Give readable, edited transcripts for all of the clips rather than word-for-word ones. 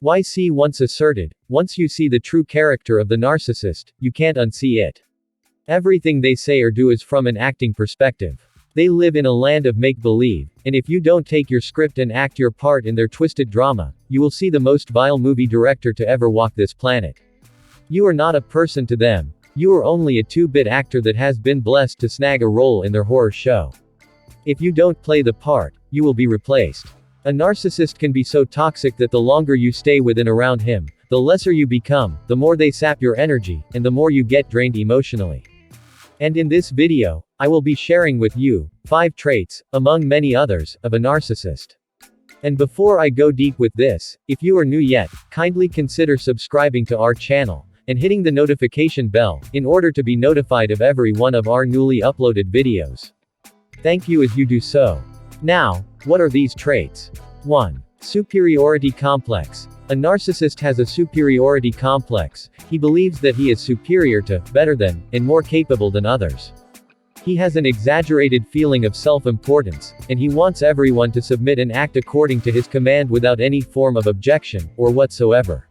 YC once asserted, once you see the true character of the narcissist, you can't unsee it. Everything they say or do is from an acting perspective. They live in a land of make-believe, and if you don't take your script and act your part in their twisted drama, you will see the most vile movie director to ever walk this planet. You are not a person to them. You are only a 2-bit actor that has been blessed to snag a role in their horror show. If you don't play the part, you will be replaced. A narcissist can be so toxic that the longer you stay with and around him, the lesser you become, the more they sap your energy, and the more you get drained emotionally. And in this video, I will be sharing with you 5 traits, among many others, of a narcissist. And before I go deep with this, if you are new yet, kindly consider subscribing to our channel, and hitting the notification bell, in order to be notified of every one of our newly uploaded videos. Thank you as you do so. Now, what are these traits? 1. Superiority complex. A narcissist has a superiority complex. He believes that he is superior to, better than, and more capable than others. He has an exaggerated feeling of self-importance, and he wants everyone to submit and act according to his command without any form of objection, or whatsoever.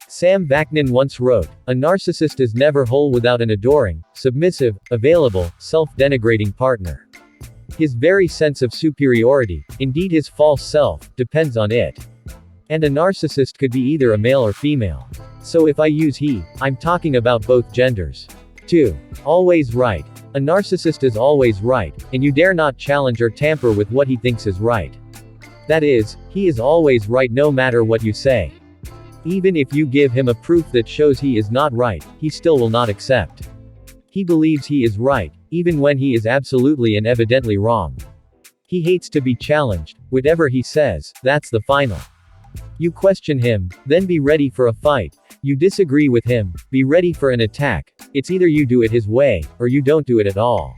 Sam Vaknin once wrote, "A narcissist is never whole without an adoring, submissive, available, self-denigrating partner." His very sense of superiority, indeed his false self, depends on it. And a narcissist could be either a male or female. So if I use he, I'm talking about both genders. 2. Always right. A narcissist is always right, and you dare not challenge or tamper with what he thinks is right. That is, he is always right no matter what you say. Even if you give him a proof that shows he is not right, he still will not accept. He believes he is right, even when he is absolutely and evidently wrong. He hates to be challenged. Whatever he says, that's the final. You question him, then be ready for a fight. You disagree with him, be ready for an attack. It's either you do it his way, or you don't do it at all.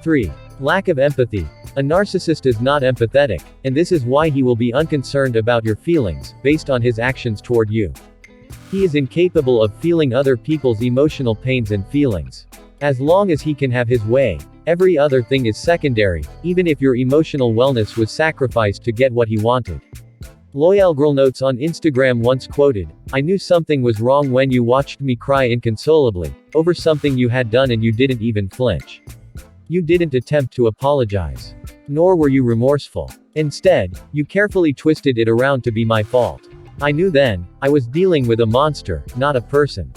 3. Lack of empathy. A narcissist is not empathetic, and this is why he will be unconcerned about your feelings, based on his actions toward you. He is incapable of feeling other people's emotional pains and feelings. As long as he can have his way, every other thing is secondary, even if your emotional wellness was sacrificed to get what he wanted. Loyal Girl Notes on Instagram once quoted, "I knew something was wrong when you watched me cry inconsolably, over something you had done and you didn't even flinch. You didn't attempt to apologize. Nor were you remorseful. Instead, you carefully twisted it around to be my fault. I knew then, I was dealing with a monster, not a person."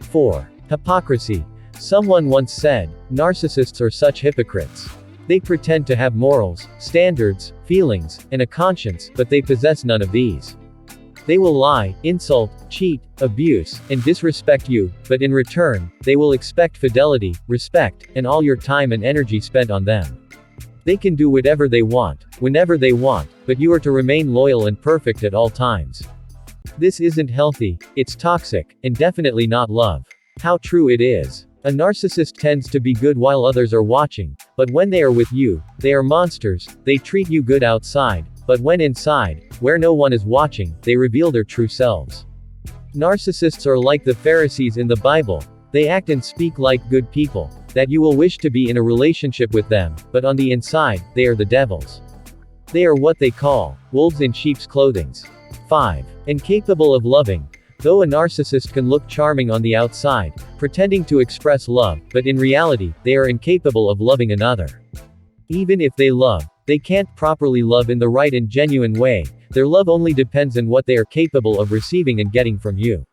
4. Hypocrisy. Someone once said, narcissists are such hypocrites. They pretend to have morals, standards, feelings, and a conscience, but they possess none of these. They will lie, insult, cheat, abuse, and disrespect you, but in return, they will expect fidelity, respect, and all your time and energy spent on them. They can do whatever they want, whenever they want, but you are to remain loyal and perfect at all times. This isn't healthy, it's toxic, and definitely not love. How true it is. A narcissist tends to be good while others are watching, but when they are with you, they are monsters. They treat you good outside, but when inside, where no one is watching, they reveal their true selves. Narcissists are like the Pharisees in the Bible. They act and speak like good people, that you will wish to be in a relationship with them, but on the inside, they are the devils. They are what they call wolves in sheep's clothing. 5. Incapable of loving. Though a narcissist can look charming on the outside, pretending to express love, but in reality, they are incapable of loving another. Even if they love, they can't properly love in the right and genuine way. Their love only depends on what they are capable of receiving and getting from you.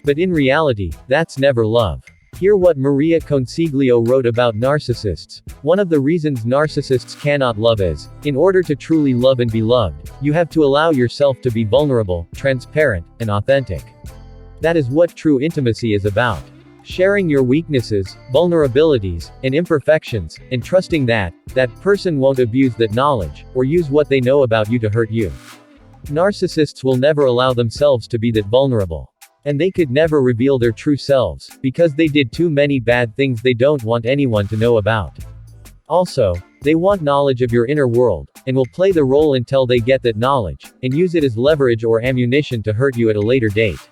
But in reality, that's never love. Hear what Maria Consiglio wrote about narcissists. One of the reasons narcissists cannot love is, in order to truly love and be loved, you have to allow yourself to be vulnerable, transparent, and authentic. That is what true intimacy is about. Sharing your weaknesses, vulnerabilities, and imperfections, and trusting that that person won't abuse that knowledge, or use what they know about you to hurt you. Narcissists will never allow themselves to be that vulnerable. And they could never reveal their true selves, because they did too many bad things they don't want anyone to know about. Also, they want knowledge of your inner world, and will play the role until they get that knowledge, and use it as leverage or ammunition to hurt you at a later date.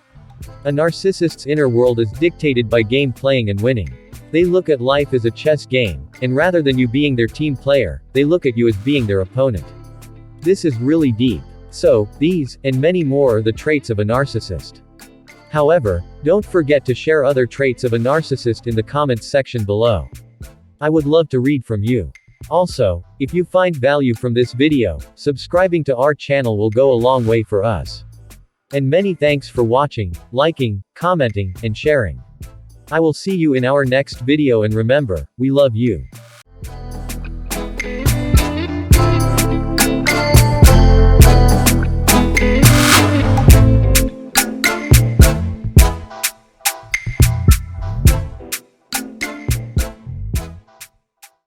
A narcissist's inner world is dictated by game playing and winning. They look at life as a chess game, and rather than you being their team player, they look at you as being their opponent. This is really deep. So, these, and many more are the traits of a narcissist. However, don't forget to share other traits of a narcissist in the comments section below. I would love to read from you. Also, if you find value from this video, subscribing to our channel will go a long way for us. And many thanks for watching, liking, commenting, and sharing. I will see you in our next video, and remember, we love you.